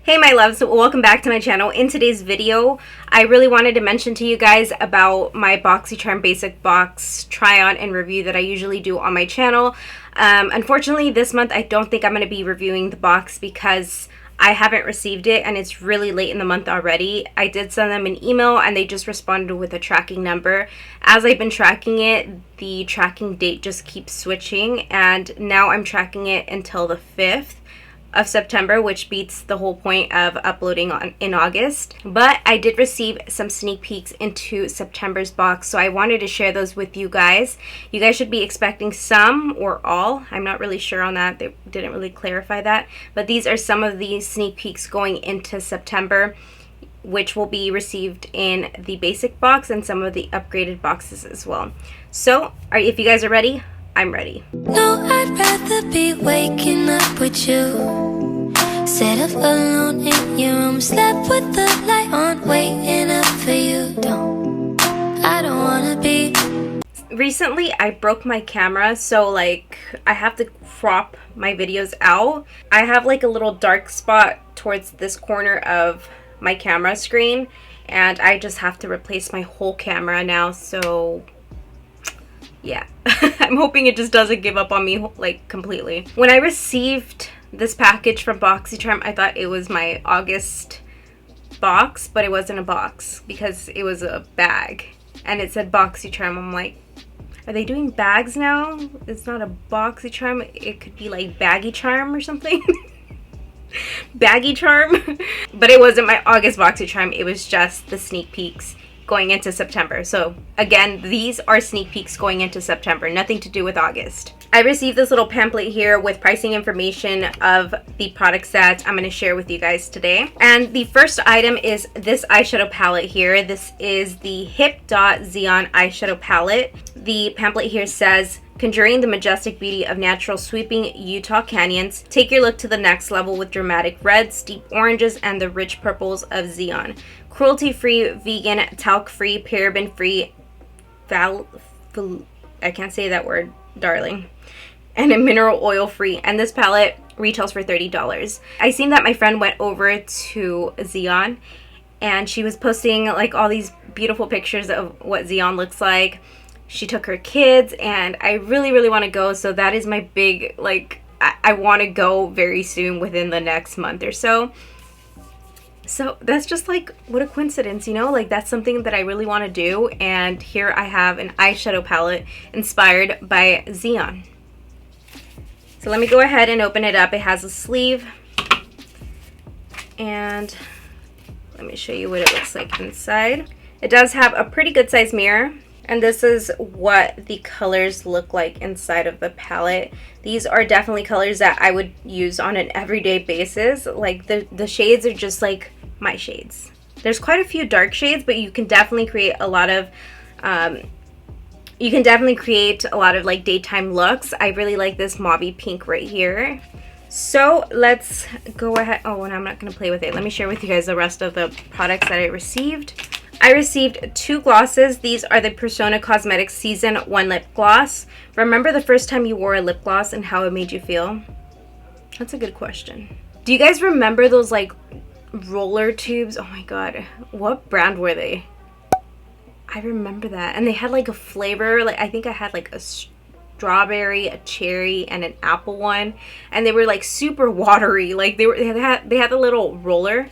Hey my loves, welcome back to my channel. In today's video, I really wanted to mention to you guys about my Boxycharm basic box try on and review that I usually do on my channel. Unfortunately, this month I don't think I'm going to be reviewing the box because I haven't received it and it's really late in the month already. I did send them an email and they just responded with a tracking number. As I've been tracking it, the tracking date just keeps switching, and now I'm tracking it until the 5th of September, which beats the whole point of uploading in August. But I did receive some sneak peeks into September's box, so I wanted to share those with you guys. You guys should be expecting some or all. I'm not really sure on that. They didn't really clarify that. But these are some of the sneak peeks going into September, which will be received in the basic box and some of the upgraded boxes as well. So, if you guys are ready, I'm ready. No, I'd rather be waking up with you, set up alone in your room, slept with the light on, waiting up for you. I don't wanna be. Recently, I broke my camera, so like I have to crop my videos out. I have like a little dark spot towards this corner of my camera screen, and I just have to replace my whole camera now, so yeah. I'm hoping it just doesn't give up on me like completely. When I received this package from Boxycharm, I thought it was my August box, but it wasn't a box because it was a bag and it said Boxycharm. I'm like, are they doing bags now? It's not a Boxycharm. It could be like Baggy Charm or something. Baggy Charm. But it wasn't my August Boxycharm. It was just the sneak peeks going into September. So again, these are sneak peeks going into September, nothing to do with August. I received this little pamphlet here with pricing information of the products that I'm going to share with you guys today. And the first item is this eyeshadow palette here. This is the Hip Dot Xeon eyeshadow palette. The pamphlet here says, conjuring the majestic beauty of natural sweeping Utah canyons, take your look to the next level with dramatic reds, deep oranges, and the rich purples of Xeon. Cruelty-free, vegan, talc-free, paraben-free, I can't say that word, darling, and a mineral oil-free. And this palette retails for $30. I seen that my friend went over to Xeon and she was posting like all these beautiful pictures of what Xeon looks like. She took her kids, and I really want to go, so that is my big, like, I want to go very soon within the next month or so. So that's just like, what a coincidence, you know, like that's something that I really want to do. And here I have an eyeshadow palette inspired by Xeon. So let me go ahead and open it up. It has a sleeve, and let me show you what it looks like inside. It does have a pretty good size mirror. And this is what the colors look like inside of the palette. These are definitely colors that I would use on an everyday basis. Like the shades are just like my shades. There's quite a few dark shades, but you can definitely create a lot of like daytime looks. I really like this mauvey pink right here. So let's go ahead. Oh, and I'm not gonna play with it. Let me share with you guys the rest of the products that I received. I received 2 glosses. These are the Persona Cosmetics Season 1 Lip Gloss. Remember the first time you wore a lip gloss and how it made you feel? That's a good question. Do you guys remember those like roller tubes? Oh my god. What brand were they? I remember that. And they had like a flavor. Like I think I had like a strawberry, a cherry, and an apple one. And they were like super watery. Like they had the little roller.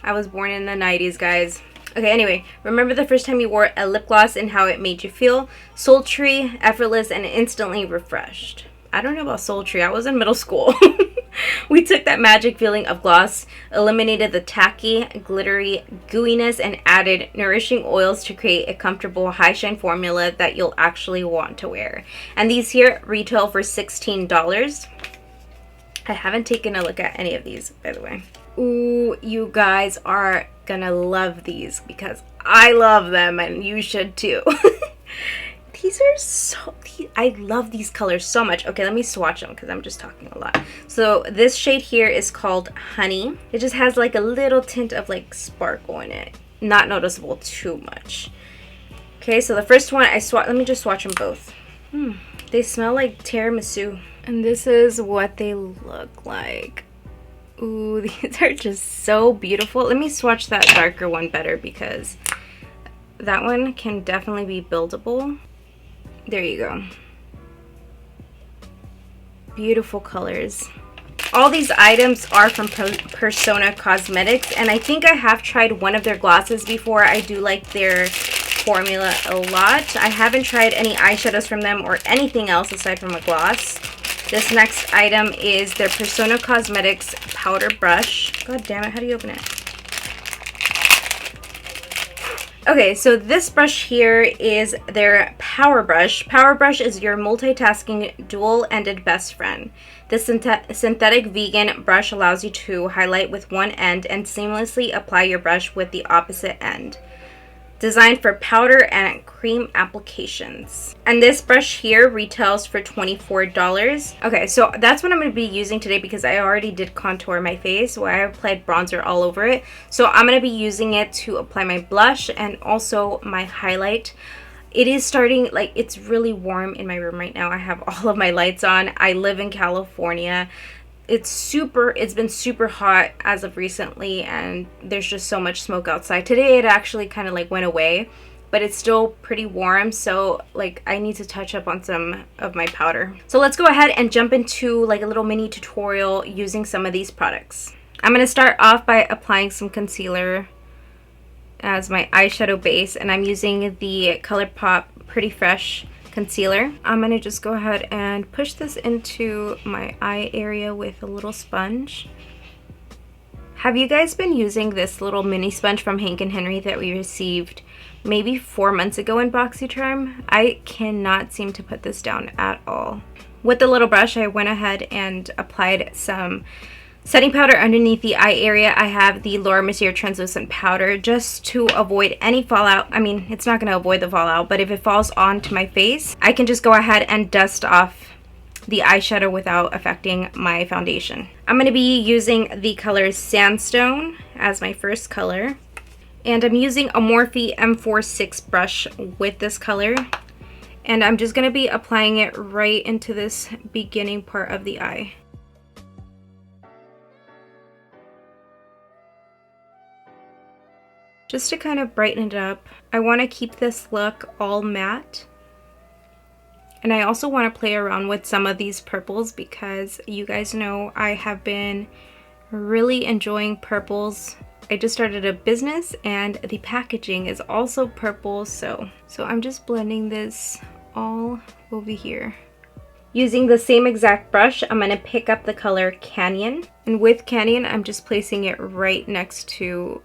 I was born in the 90s, guys. Okay, anyway, remember the first time you wore a lip gloss and how it made you feel? Sultry, effortless, and instantly refreshed. I don't know about sultry. I was in middle school. We took that magic feeling of gloss, eliminated the tacky, glittery gooiness, and added nourishing oils to create a comfortable high shine formula that you'll actually want to wear. And these here retail for $16. I haven't taken a look at any of these, by the way. Ooh, you guys are gonna love these because I love them and you should too. These are so, I love these colors so much. Okay, let me swatch them because I'm just talking a lot. So this shade here is called Honey. It just has like a little tint of like sparkle in it. Not noticeable too much. Okay, so the first one let me just swatch them both. They smell like tiramisu. And this is what they look like. Ooh, these are just so beautiful. Let me swatch that darker one better because that one can definitely be buildable. There you go. Beautiful colors. All these items are from Persona Cosmetics, and I think I have tried one of their glosses before. I do like their formula a lot. I haven't tried any eyeshadows from them or anything else aside from a gloss. This next item is their Persona Cosmetics powder brush. God damn it, how do you open it? Okay, so this brush here is their Power Brush. Power Brush is your multitasking dual-ended best friend. This synthetic vegan brush allows you to highlight with one end and seamlessly apply your brush with the opposite end. Designed for powder and cream applications. And this brush here retails for $24. Okay, so that's what I'm going to be using today because I already did contour my face, so I applied bronzer all over it. So I'm going to be using it to apply my blush and also my highlight. It is starting, like, it's really warm in my room right now. I have all of my lights on. I live in California. It's been super hot as of recently, and there's just so much smoke outside. Today it actually kind of like went away, but it's still pretty warm, so like I need to touch up on some of my powder. So let's go ahead and jump into like a little mini tutorial using some of these products. I'm going to start off by applying some concealer as my eyeshadow base, and I'm using the ColourPop Pretty Fresh concealer. I'm gonna just go ahead and push this into my eye area with a little sponge. Have you guys been using this little mini sponge from Hank & Henry that we received maybe 4 months ago in Boxycharm? I cannot seem to put this down at all. With the little brush, I went ahead and applied some setting powder underneath the eye area. I have the Laura Mercier translucent powder just to avoid any fallout. I mean, it's not going to avoid the fallout, but if it falls onto my face, I can just go ahead and dust off the eyeshadow without affecting my foundation. I'm going to be using the color Sandstone as my first color, and I'm using a Morphe M46 brush with this color, and I'm just going to be applying it right into this beginning part of the eye. Just to kind of brighten it up. I want to keep this look all matte. And I also want to play around with some of these purples because you guys know I have been really enjoying purples. I just started a business and the packaging is also purple, so I'm just blending this all over here. Using the same exact brush, I'm going to pick up the color Canyon. And with Canyon, I'm just placing it right next to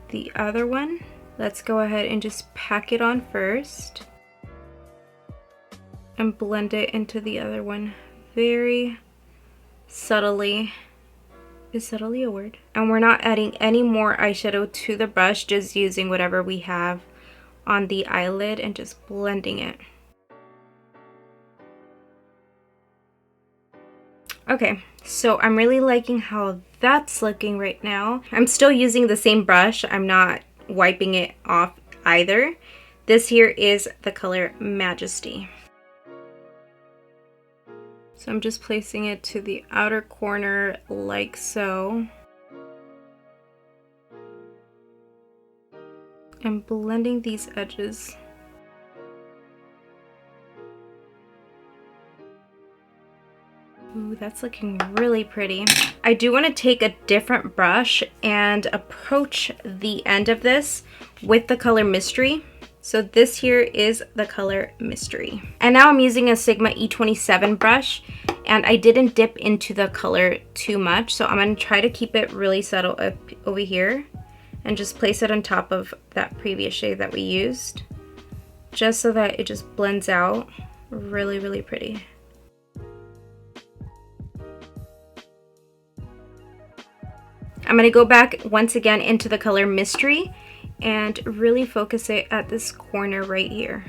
the other one. Let's go ahead and just pack it on first and blend it into the other one very subtly. Is subtly a word? And we're not adding any more eyeshadow to the brush, just using whatever we have on the eyelid and just blending it. Okay, so I'm really liking how that's looking right now. I'm still using the same brush. I'm not wiping it off either. This here is the color Majesty. So I'm just placing it to the outer corner like so. And blending these edges. Ooh, that's looking really pretty. I do want to take a different brush and approach the end of this with the color Mystery. So this here is the color Mystery. And now I'm using a Sigma E27 brush, and I didn't dip into the color too much, so I'm going to try to keep it really subtle up over here and just place it on top of that previous shade that we used, just so that it just blends out really, really pretty. I'm going to go back once again into the color Mystery and really focus it at this corner right here.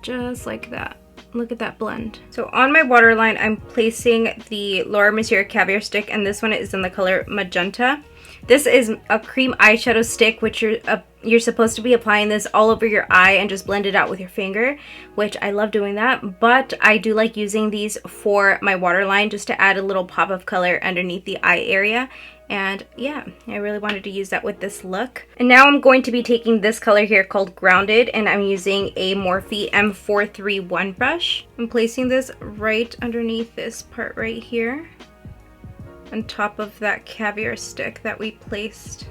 Just like that. Look at that blend. So on my waterline, I'm placing the Laura Mercier Caviar Stick, and this one is in the color Magenta. This is a cream eyeshadow stick, which you're supposed to be applying this all over your eye and just blend it out with your finger, which I love doing that. But I do like using these for my waterline just to add a little pop of color underneath the eye area. And yeah, I really wanted to use that with this look. And now I'm going to be taking this color here called Grounded, and I'm using a Morphe M431 brush. I'm placing this right underneath this part right here, on top of that caviar stick that we placed.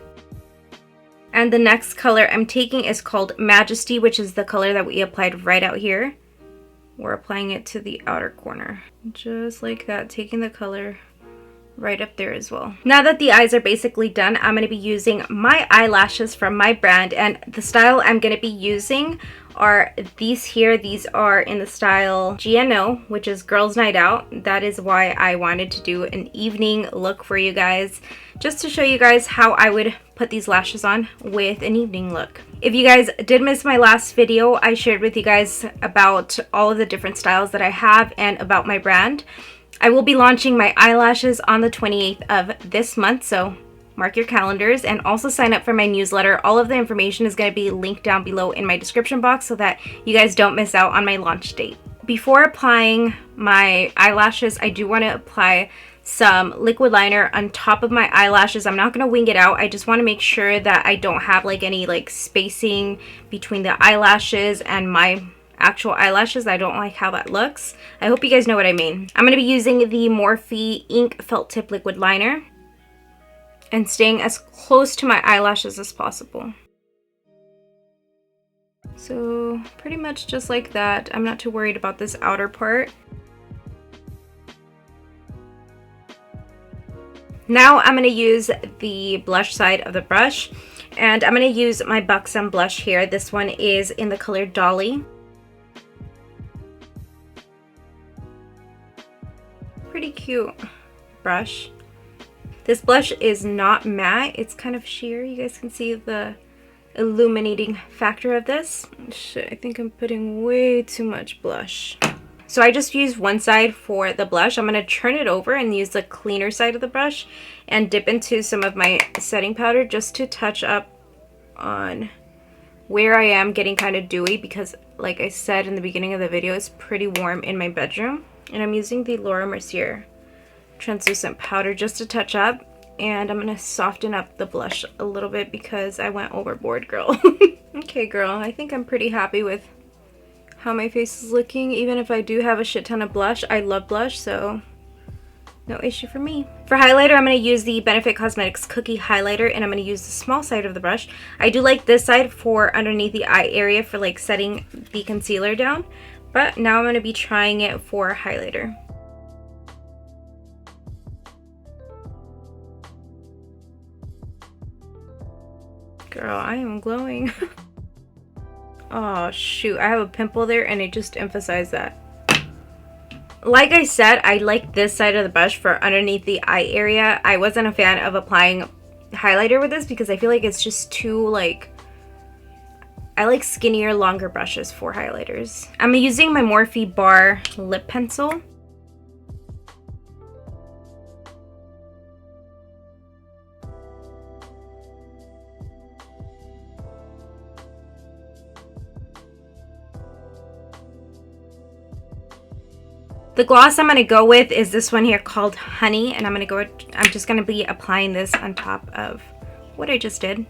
And the next color I'm taking is called Majesty, which is the color that we applied right out here. We're applying it to the outer corner, just like that, taking the color right up there as well. Now that the eyes are basically done, I'm going to be using my eyelashes from my brand, and the style I'm going to be using are these here. These are in the style GNO, which is Girls Night Out. That is why I wanted to do an evening look for you guys, just to show you guys how I would put these lashes on with an evening look. If you guys did miss my last video, I shared with you guys about all of the different styles that I have and about my brand. I will be launching my eyelashes on the 28th of this month, so mark your calendars, and also sign up for my newsletter. All of the information is going to be linked down below in my description box so that you guys don't miss out on my launch date. Before applying my eyelashes, I do want to apply some liquid liner on top of my eyelashes. I'm not going to wing it out. I just want to make sure that I don't have like any like spacing between the eyelashes and my actual eyelashes. I don't like how that looks. I hope you guys know what I mean. I'm going to be using the Morphe Ink Felt Tip Liquid Liner and staying as close to my eyelashes as possible. So pretty much just like that. I'm not too worried about this outer part. Now I'm going to use the blush side of the brush, and I'm going to use my Boxycharm blush here. This one is in the color Dolly. Pretty cute brush. This blush is not matte, it's kind of sheer. You guys can see the illuminating factor of this. Shit, I think I'm putting way too much blush. So I just used one side for the blush. I'm going to turn it over and use the cleaner side of the brush and dip into some of my setting powder just to touch up on where I am getting kind of dewy, because like I said in the beginning of the video, it's pretty warm in my bedroom. And I'm using the Laura Mercier translucent powder just to touch up, and I'm gonna soften up the blush a little bit because I went overboard, girl. Okay, girl, I think I'm pretty happy with how my face is looking. Even if I do have a shit ton of blush, I love blush, so no issue for me. For highlighter, I'm going to use the Benefit Cosmetics Cookie Highlighter, and I'm going to use the small side of the brush. I do like this side for underneath the eye area for like setting the concealer down, but now I'm going to be trying it for highlighter. Girl, I am glowing. Oh shoot, I have a pimple there and it just emphasized that. Like I said, I like this side of the brush for underneath the eye area. I wasn't a fan of applying highlighter with this because I feel like it's just too like, I like skinnier, longer brushes for highlighters. I'm using my Morphe Bar lip pencil. The gloss I'm going to go with is this one here called Honey, and I'm just going to be applying this on top of what I just did.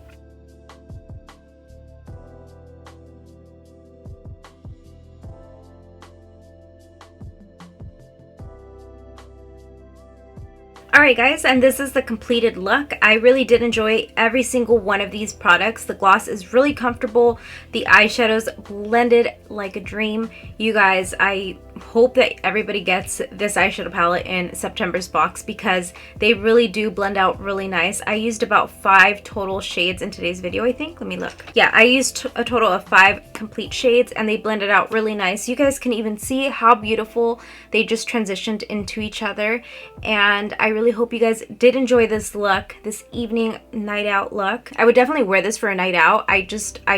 Alright guys, and this is the completed look. I really did enjoy every single one of these products. The gloss is really comfortable. The eyeshadows blended like a dream. You guys, I hope that everybody gets this eyeshadow palette in September's box because they really do blend out really nice. I used about 5 total shades in today's video, I think. Let me look. Yeah, I used a total of 5 complete shades and they blended out really nice. You guys can even see how beautiful they just transitioned into each other, and I really hope you guys did enjoy this look, this evening night out look. I would definitely wear this for a night out. I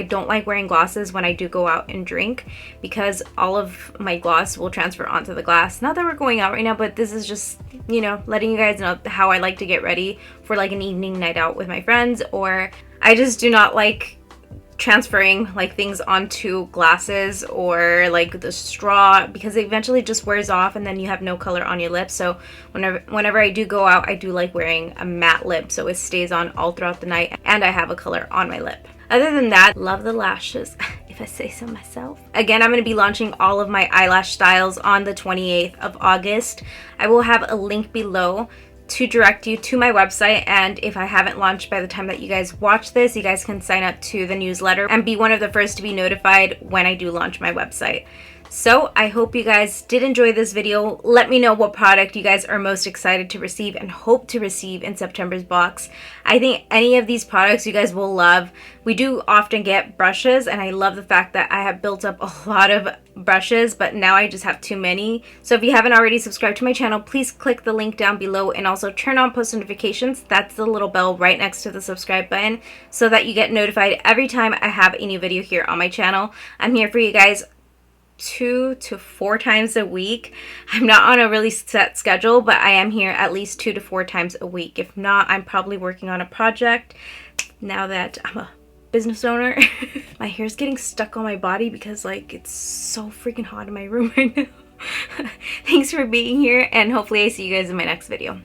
don't like wearing glosses when I do go out and drink because all of my gloss will will transfer onto the glass. Not that we're going out right now, but this is just, you know, letting you guys know how I like to get ready for like an evening night out with my friends, or I just do not like transferring like things onto glasses or like the straw, because it eventually just wears off and then you have no color on your lips. So whenever I do go out, I do like wearing a matte lip so it stays on all throughout the night and I have a color on my lip. Other than that, love the lashes, if I say so myself. Again, I'm going to be launching all of my eyelash styles on the 28th of August. I will have a link below to direct you to my website, and if I haven't launched by the time that you guys watch this, you guys can sign up to the newsletter and be one of the first to be notified when I do launch my website. So I hope you guys did enjoy this video. Let me know what product you guys are most excited to receive and hope to receive in September's box. I think any of these products you guys will love. We do often get brushes, and I love the fact that I have built up a lot of brushes, but now I just have too many. So if you haven't already subscribed to my channel, please click the link down below and also turn on post notifications. That's the little bell right next to the subscribe button so that you get notified every time I have a new video here on my channel. I'm here for you guys 2 to 4 times a week. I'm not on a really set schedule, but I am here at least 2 to 4 times a week. If not, I'm probably working on a project now that I'm a business owner. My hair's getting stuck on my body because like it's so freaking hot in my room right now. Thanks for being here, and hopefully I see you guys in my next video.